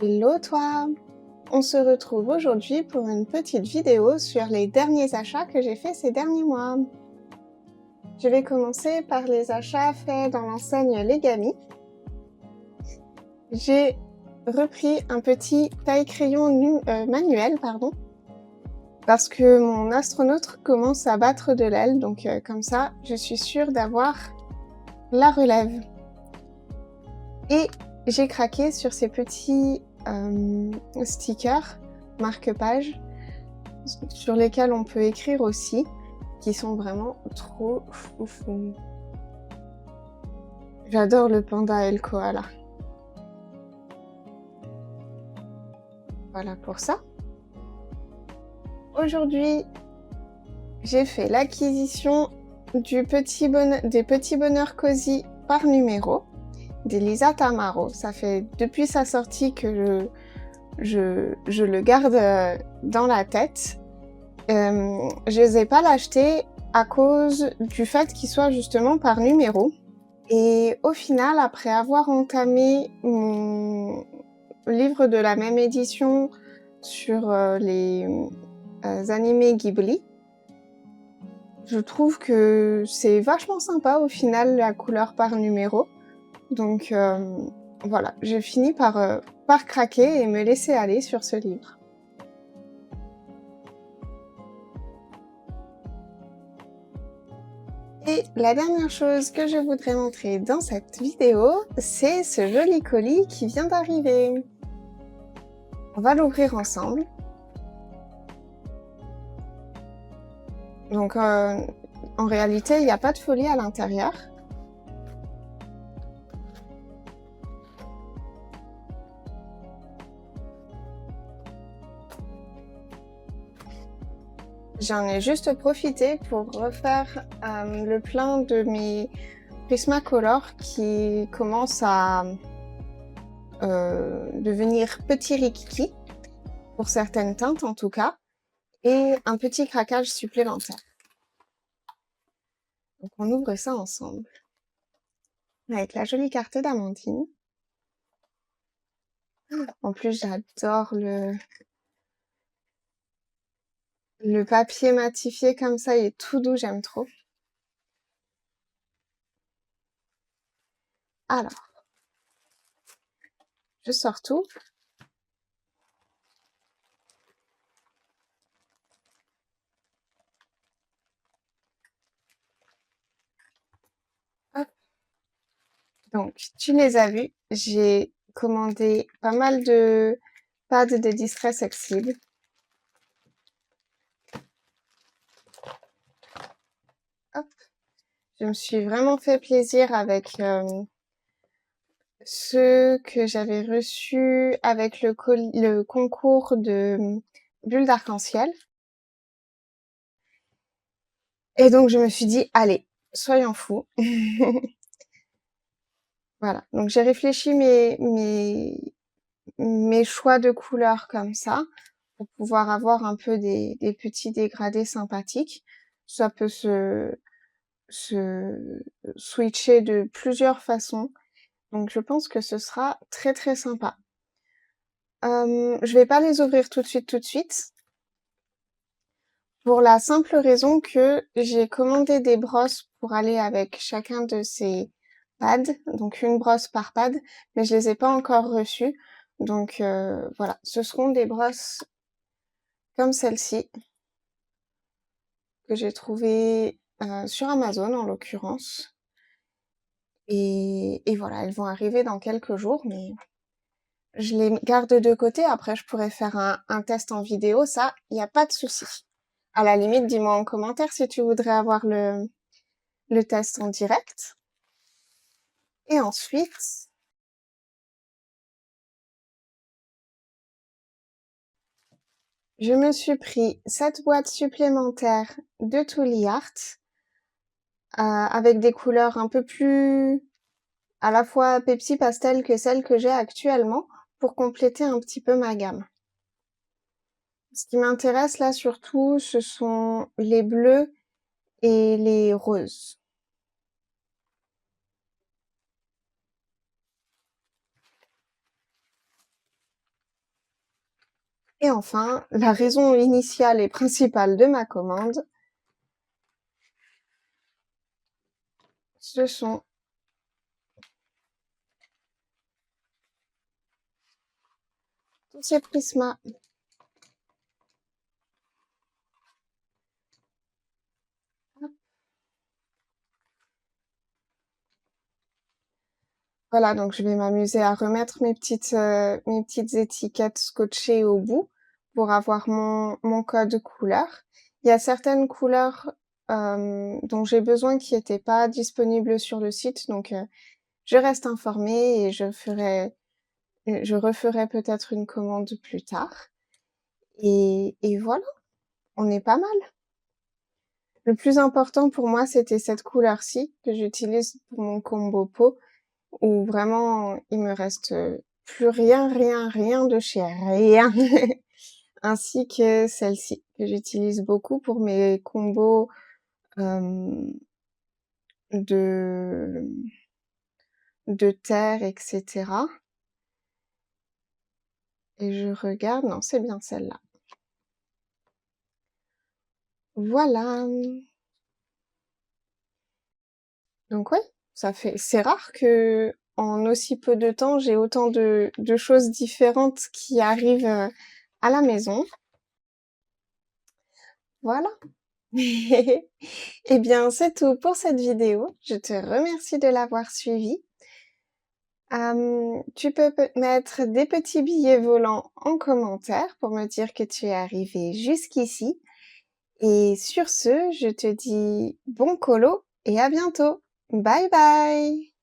Hello toi! On se retrouve aujourd'hui pour une petite vidéo sur les derniers achats que j'ai faits ces derniers mois. Je vais commencer par les achats faits dans l'enseigne Legami. J'ai repris un petit taille-crayon manuel, parce que mon astronaute commence à battre de l'aile, donc comme ça, je suis sûre d'avoir la relève. Et j'ai craqué sur ces petits stickers marque-page sur lesquels on peut écrire aussi, qui sont vraiment trop foufou. J'adore le panda et le koala. Voilà pour ça. Aujourd'hui, j'ai fait l'acquisition des petits bonheurs cosy par numéro, des Lisa Tamaro. Ça fait depuis sa sortie que je le garde dans la tête. Je n'osais pas l'acheter à cause du fait qu'il soit justement par numéro. Et au final, après avoir entamé mon livre de la même édition sur les animés Ghibli, je trouve que c'est vachement sympa au final la couleur par numéro. Donc voilà, j'ai fini par craquer et me laisser aller sur ce livre. Et la dernière chose que je voudrais montrer dans cette vidéo, c'est ce joli colis qui vient d'arriver. On va l'ouvrir ensemble. Donc en réalité, il n'y a pas de folie à l'intérieur. J'en ai juste profité pour refaire le plein de mes Prismacolor qui commencent à devenir petit rikiki, pour certaines teintes en tout cas, et un petit craquage supplémentaire. Donc on ouvre ça ensemble, avec la jolie carte d'Amandine. En plus, j'adore le papier matifié comme ça, il est tout doux, j'aime trop. Alors, je sors tout. Hop. Donc, tu les as vus, j'ai commandé pas mal de pads de Distress Exceed. Hop. Je me suis vraiment fait plaisir avec ceux que j'avais reçus avec le concours de bulles d'arc-en-ciel. Et donc, je me suis dit, allez, soyons fous. Voilà, donc j'ai réfléchi mes choix de couleurs comme ça, pour pouvoir avoir un peu des petits dégradés sympathiques. Ça peut se switcher de plusieurs façons. Donc je pense que ce sera très très sympa. Je vais pas les ouvrir tout de suite. Pour la simple raison que j'ai commandé des brosses pour aller avec chacun de ces pads, donc une brosse par pad, mais je les ai pas encore reçues. Donc voilà, ce seront des brosses comme celle-ci, que j'ai trouvées sur Amazon en l'occurrence. Et voilà, elles vont arriver dans quelques jours, mais je les garde de côté. Après, je pourrais faire un test en vidéo, ça, il n'y a pas de souci. À la limite, dis-moi en commentaire si tu voudrais avoir le test en direct. Et ensuite, je me suis pris cette boîte supplémentaire de Tooly Art avec des couleurs un peu plus à la fois Pepsi Pastel que celles que j'ai actuellement pour compléter un petit peu ma gamme. Ce qui m'intéresse là surtout, ce sont les bleus et les roses. Et enfin, la raison initiale et principale de ma commande, ce sont tous ces prismas. Voilà, donc je vais m'amuser à remettre mes petites étiquettes scotchées au bout pour avoir mon code couleur. Il y a certaines couleurs, dont j'ai besoin qui étaient pas disponibles sur le site, donc je reste informée et je referai peut-être une commande plus tard et voilà, on est pas mal. Le plus important pour moi, c'était cette couleur-ci que j'utilise pour mon combo peau. Où vraiment il me reste, plus rien, rien, rien de chez rien. Ainsi que celle-ci, que j'utilise beaucoup pour mes combos, hem, de terre et cetera et je regarde, non, c'est bien celle-là. Voilà, donc ouais, ça fait c'est rare qu'en aussi peu de temps, j'ai autant de choses différentes qui arrivent, à la maison. Voilà. Eh bien, c'est tout pour cette vidéo. Je te remercie de l'avoir suivie. Tu peux mettre des petits billets volants en commentaire pour me dire que tu es arrivé jusqu'ici. Et sur ce, je te dis bon colo et à bientôt. Bye bye!